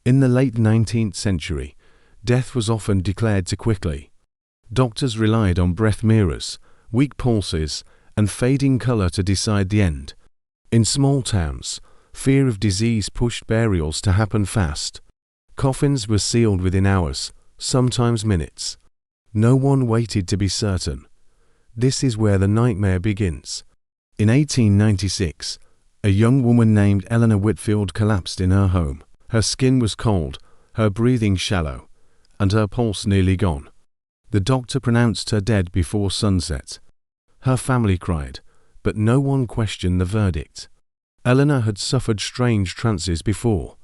In the late 19th century, death was often declared too quickly. Doctors relied on breath mirrors, weak pulses, and fading color to decide the end. In small towns, fear of disease pushed burials to happen fast. Coffins were sealed within hours, sometimes minutes. No one waited to be certain. This is where the nightmare begins. In 1896, a young woman named Eleanor Whitfield collapsed in her home. Her skin was cold, her breathing shallow, and her pulse nearly gone. The doctor pronounced her dead before sunset. Her family cried, but no one questioned the verdict. Eleanor had suffered strange trances before.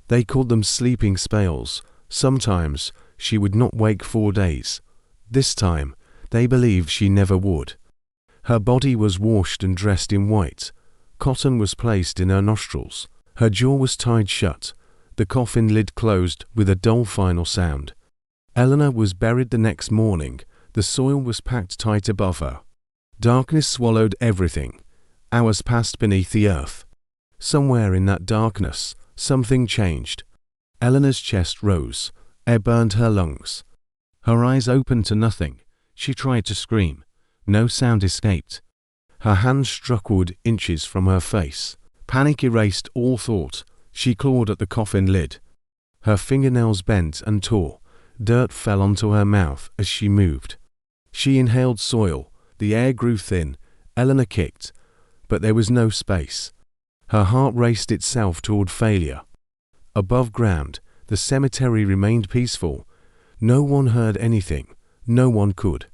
They called them sleeping spells. Sometimes she would not wake 4 days. This time, they believed she never would. Her body was washed and dressed in white. Cotton was placed in her nostrils. Her jaw was tied shut. The coffin lid closed with a dull final sound. Eleanor was buried the next morning. The soil was packed tight above her. Darkness swallowed everything. Hours passed beneath the earth. Somewhere in that darkness, something changed. Eleanor's chest rose. Air burned her lungs. Her eyes opened to nothing. She tried to scream. No sound escaped. Her hands struck wood inches from her face. Panic erased all thought. She clawed at the coffin lid. Her fingernails bent and tore. Dirt fell onto her mouth as she moved. She inhaled soil. The air grew thin. Eleanor kicked, but there was no space. Her heart raced itself toward failure. Above ground, the cemetery remained peaceful. No one heard anything. No one could.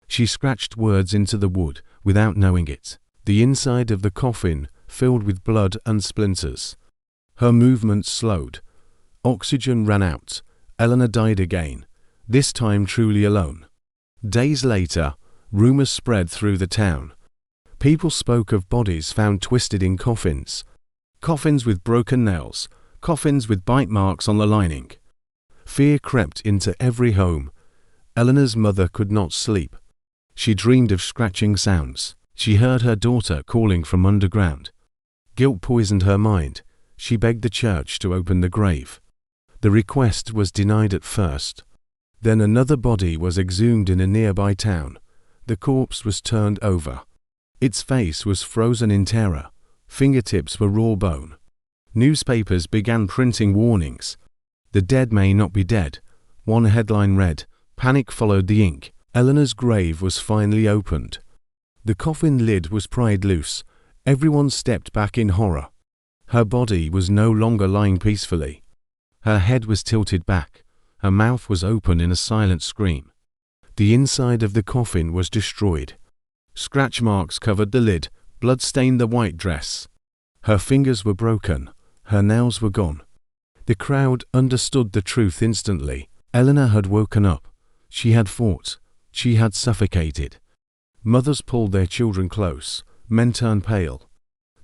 She scratched words into the wood without knowing it. The inside of the coffin filled with blood and splinters. Her movements slowed. Oxygen ran out. Eleanor died again, this time truly alone. Days later, rumors spread through the town. People spoke of bodies found twisted in coffins. Coffins with broken nails. Coffins with bite marks on the lining. Fear crept into every home. Eleanor's mother could not sleep. She dreamed of scratching sounds. She heard her daughter calling from underground. Guilt poisoned her mind. She begged the church to open the grave. The request was denied at first. Then another body was exhumed in a nearby town. The corpse was turned over. Its face was frozen in terror. Fingertips were raw bone. Newspapers began printing warnings. The dead may not be dead. One headline read, "Panic followed the ink." Eleanor's grave was finally opened. The coffin lid was pried loose. Everyone stepped back in horror. Her body was no longer lying peacefully. Her head was tilted back. Her mouth was open in a silent scream. The inside of the coffin was destroyed. Scratch marks covered the lid. Blood stained the white dress. Her fingers were broken. Her nails were gone. The crowd understood the truth instantly. Eleanor had woken up. She had fought. She had suffocated. Mothers pulled their children close. Men turned pale.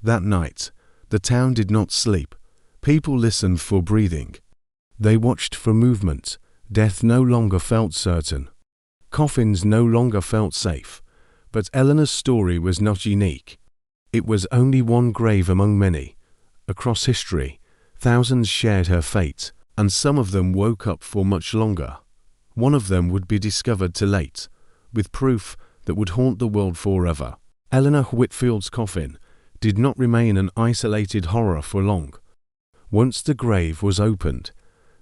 That night, the town did not sleep. People listened for breathing. They watched for movement. Death no longer felt certain. Coffins no longer felt safe. But Eleanor's story was not unique. It was only one grave among many. Across history, thousands shared her fate, and some of them woke up for much longer. One of them would be discovered too late, with proof that would haunt the world forever. Eleanor Whitfield's coffin did not remain an isolated horror for long. Once the grave was opened,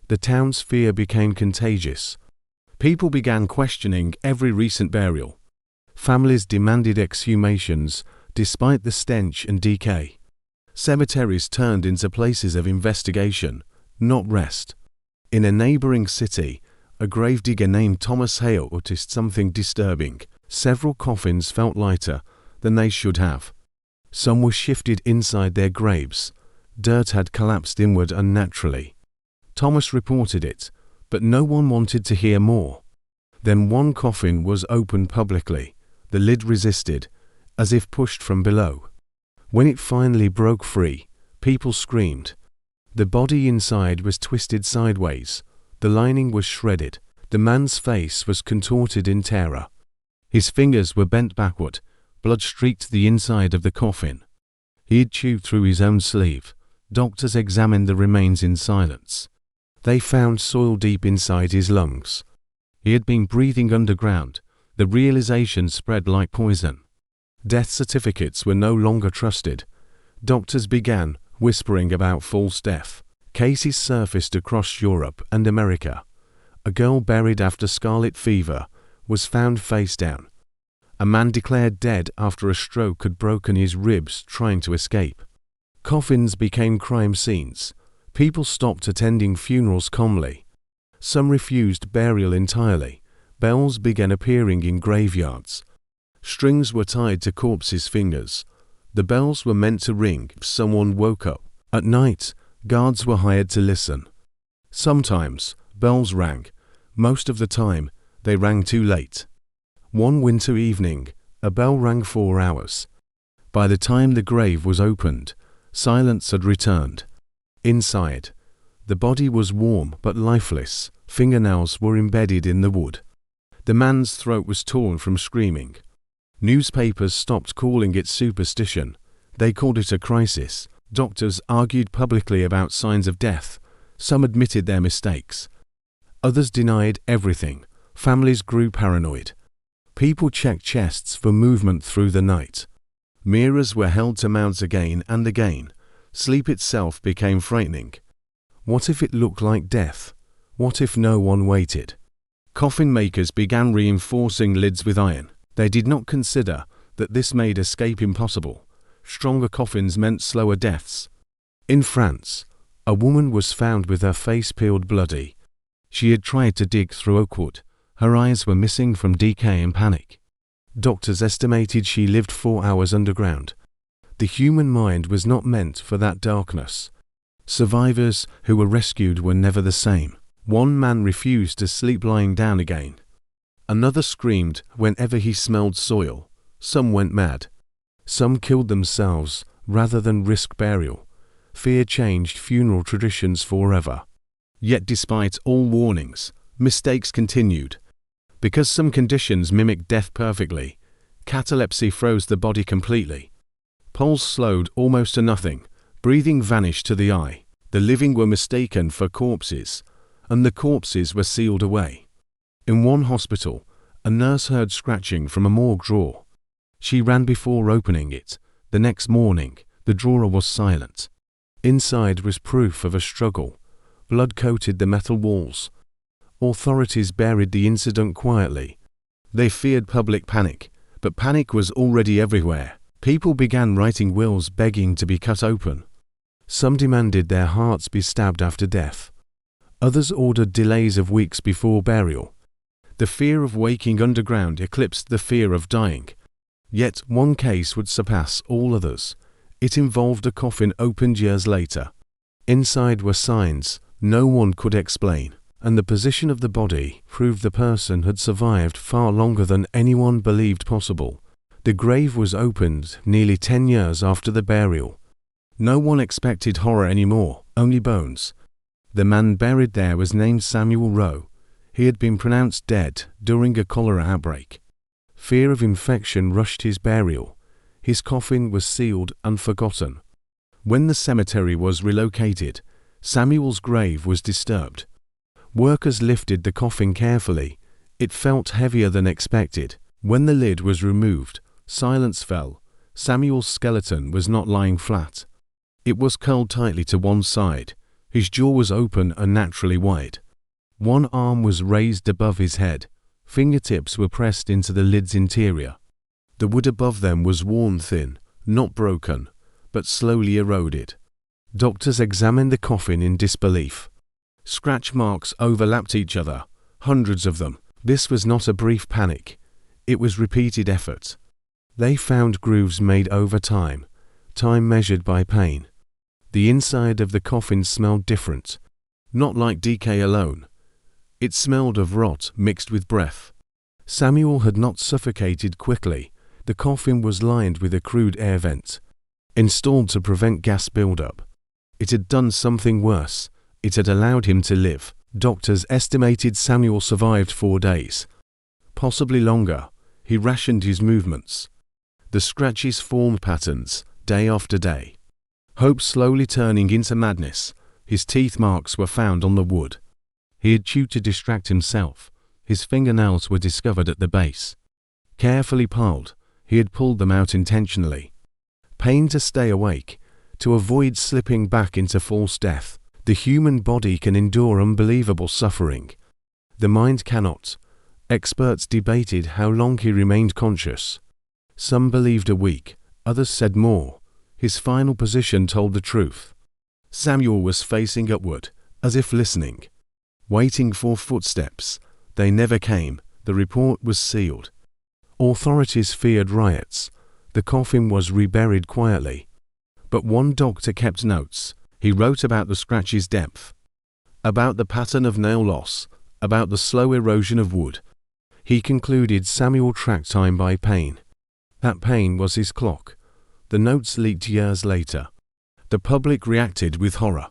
the town's fear became contagious. People began questioning every recent burial. Families demanded exhumations despite the stench and decay. Cemeteries turned into places of investigation, not rest. In a neighboring city, a gravedigger named Thomas Hale noticed something disturbing. Several coffins felt lighter than they should have. Some were shifted inside their graves. Dirt had collapsed inward unnaturally. Thomas reported it, but no one wanted to hear more. Then one coffin was opened publicly. The lid resisted, as if pushed from below. When it finally broke free, people screamed. The body inside was twisted sideways. The lining was shredded. The man's face was contorted in terror. His fingers were bent backward. Blood streaked the inside of the coffin. He had chewed through his own sleeve. Doctors examined the remains in silence. They found soil deep inside his lungs. He had been breathing underground. The realization spread like poison. Death certificates were no longer trusted. Doctors began whispering about false death. Cases surfaced across Europe and America. A girl buried after scarlet fever was found face down. A man declared dead after a stroke had broken his ribs trying to escape. Coffins became crime scenes. People stopped attending funerals calmly. Some refused burial entirely. Bells began appearing in graveyards. Strings were tied to corpses' fingers. The bells were meant to ring if someone woke up. At night, guards were hired to listen. Sometimes, bells rang. Most of the time, they rang too late. One winter evening, a bell rang 4 hours. By the time the grave was opened, silence had returned. Inside, the body was warm but lifeless. Fingernails were embedded in the wood. The man's throat was torn from screaming. Newspapers stopped calling it superstition. They called it a crisis. Doctors argued publicly about signs of death. Some admitted their mistakes. Others denied everything. Families grew paranoid. People checked chests for movement through the night. Mirrors were held to mouths again and again. Sleep itself became frightening. What if it looked like death? What if no one waited? Coffin makers began reinforcing lids with iron. They did not consider that this made escape impossible. Stronger coffins meant slower deaths. In France, a woman was found with her face peeled bloody. She had tried to dig through oak wood. Her eyes were missing from decay and panic. Doctors estimated she lived 4 hours underground. The human mind was not meant for that darkness. Survivors who were rescued were never the same. One man refused to sleep lying down again. Another screamed whenever he smelled soil. Some went mad. Some killed themselves rather than risk burial. Fear changed funeral traditions forever. Yet despite all warnings, mistakes continued. Because some conditions mimic death perfectly, catalepsy froze the body completely. Pulse slowed almost to nothing. Breathing vanished to the eye. The living were mistaken for corpses, and the corpses were sealed away. In one hospital, a nurse heard scratching from a morgue drawer. She ran before opening it. The next morning, the drawer was silent. Inside was proof of a struggle. Blood coated the metal walls. Authorities buried the incident quietly. They feared public panic, but panic was already everywhere. People began writing wills begging to be cut open. Some demanded their hearts be stabbed after death. Others ordered delays of weeks before burial. The fear of waking underground eclipsed the fear of dying. Yet one case would surpass all others. It involved a coffin opened years later. Inside were signs no one could explain, and the position of the body proved the person had survived far longer than anyone believed possible. The grave was opened nearly 10 years after the burial. No one expected horror anymore, only bones. The man buried there was named Samuel Rowe. He had been pronounced dead during a cholera outbreak. Fear of infection rushed his burial. His coffin was sealed and forgotten. When the cemetery was relocated, Samuel's grave was disturbed. Workers lifted the coffin carefully. It felt heavier than expected. When the lid was removed, silence fell. Samuel's skeleton was not lying flat. It was curled tightly to one side. His jaw was open and naturally wide. One arm was raised above his head. Fingertips were pressed into the lid's interior. The wood above them was worn thin, not broken, but slowly eroded. Doctors examined the coffin in disbelief. Scratch marks overlapped each other, hundreds of them. This was not a brief panic. It was repeated effort. They found grooves made over time measured by pain. The inside of the coffin smelled different, not like decay alone. It smelled of rot mixed with breath. Samuel had not suffocated quickly. The coffin was lined with a crude air vent, installed to prevent gas buildup. It had done something worse. It had allowed him to live. Doctors estimated Samuel survived 4 days. Possibly longer. He rationed his movements. The scratches formed patterns, day after day. Hope slowly turning into madness. His teeth marks were found on the wood. He had chewed to distract himself. His fingernails were discovered at the base. Carefully piled, he had pulled them out intentionally. Pain to stay awake, to avoid slipping back into false death. The human body can endure unbelievable suffering. The mind cannot. Experts debated how long he remained conscious. Some believed a week, others said more. His final position told the truth. Samuel was facing upward, as if listening, waiting for footsteps. They never came. The report was sealed. Authorities feared riots. The coffin was reburied quietly. But one doctor kept notes. He wrote about the scratch's depth, about the pattern of nail loss, about the slow erosion of wood. He concluded Samuel tracked time by pain. That pain was his clock. The notes leaked years later. The public reacted with horror.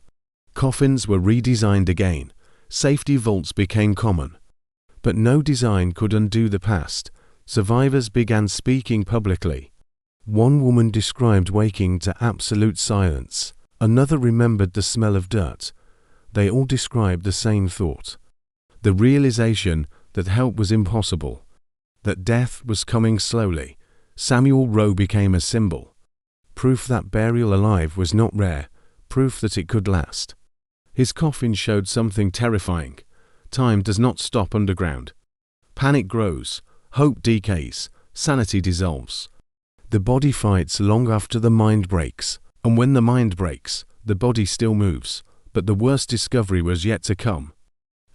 Coffins were redesigned again. Safety vaults became common. But no design could undo the past. Survivors began speaking publicly. One woman described waking to absolute silence. Another remembered the smell of dirt. They all described the same thought. The realization that help was impossible. That death was coming slowly. Samuel Rowe became a symbol. Proof that burial alive was not rare. Proof that it could last. His coffin showed something terrifying. Time does not stop underground. Panic grows. Hope decays. Sanity dissolves. The body fights long after the mind breaks. And when the mind breaks, the body still moves. But the worst discovery was yet to come.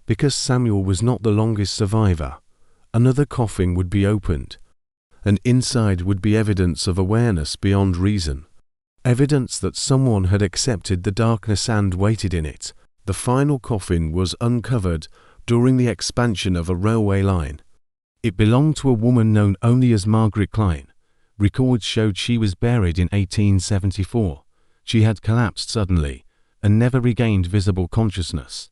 Because Samuel was not the longest survivor, another coffin would be opened. And inside would be evidence of awareness beyond reason. Evidence that someone had accepted the darkness and waited in it. The final coffin was uncovered during the expansion of a railway line. It belonged to a woman known only as Margaret Klein. Records showed she was buried in 1874. She had collapsed suddenly and never regained visible consciousness.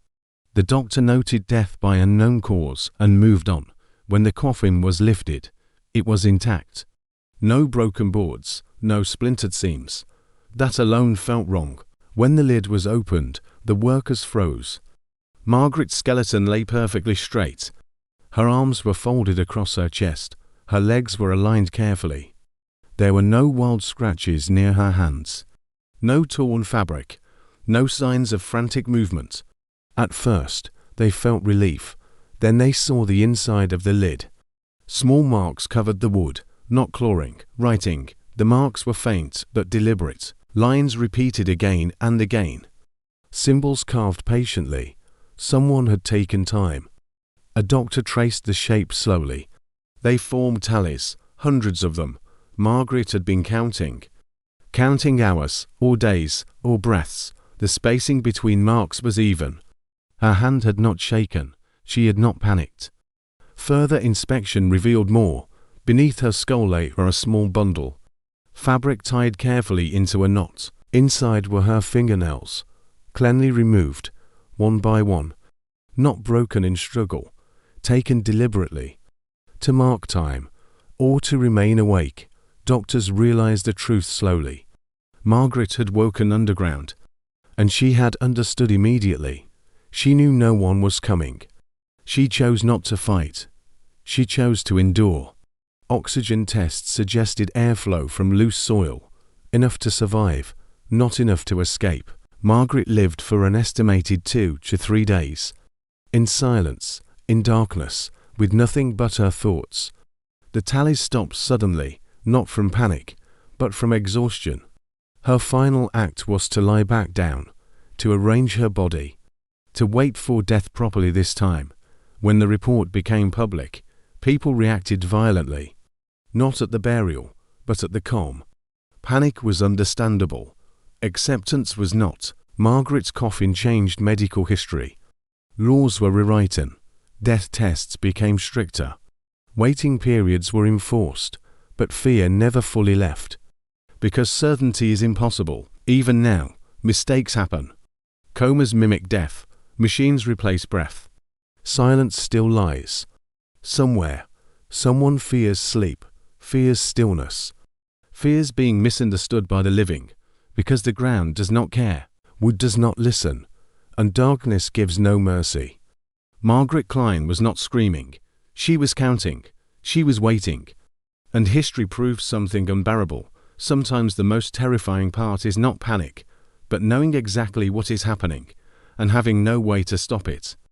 The doctor noted death by unknown cause and moved on. When the coffin was lifted, it was intact. No broken boards, no splintered seams. That alone felt wrong. When the lid was opened, the workers froze. Margaret's skeleton lay perfectly straight. Her arms were folded across her chest. Her legs were aligned carefully. There were no wild scratches near her hands. No torn fabric. No signs of frantic movement. At first, they felt relief. Then they saw the inside of the lid. Small marks covered the wood, not clawing, writing. The marks were faint but deliberate. Lines repeated again and again. Symbols carved patiently. Someone had taken time. A doctor traced the shape slowly. They formed tallies, hundreds of them. Margaret had been counting. Counting hours, or days, or breaths. The spacing between marks was even. Her hand had not shaken. She had not panicked. Further inspection revealed more. Beneath her skull lay a small bundle. Fabric tied carefully into a knot. Inside were her fingernails. Cleanly removed, one by one. Not broken in struggle. Taken deliberately. To mark time, or to remain awake. Doctors realized the truth slowly. Margaret had woken underground. And she had understood immediately. She knew no one was coming. She chose not to fight. She chose to endure. Oxygen tests suggested airflow from loose soil. Enough to survive, not enough to escape. Margaret lived for an estimated 2 to 3 days. In silence, in darkness, with nothing but her thoughts. The tallies stopped suddenly, not from panic, but from exhaustion. Her final act was to lie back down, to arrange her body, to wait for death properly this time. When the report became public, people reacted violently. Not at the burial, but at the calm. Panic was understandable. Acceptance was not. Margaret's coffin changed medical history. Laws were rewritten. Death tests became stricter. Waiting periods were enforced, but fear never fully left. Because certainty is impossible, even now, mistakes happen. Comas mimic death. Machines replace breath. Silence still lies. Somewhere, someone fears sleep, fears stillness, fears being misunderstood by the living, because the ground does not care, wood does not listen, and darkness gives no mercy. Margaret Klein was not screaming. She was counting. She was waiting. And history proves something unbearable. Sometimes the most terrifying part is not panic, but knowing exactly what is happening and having no way to stop it.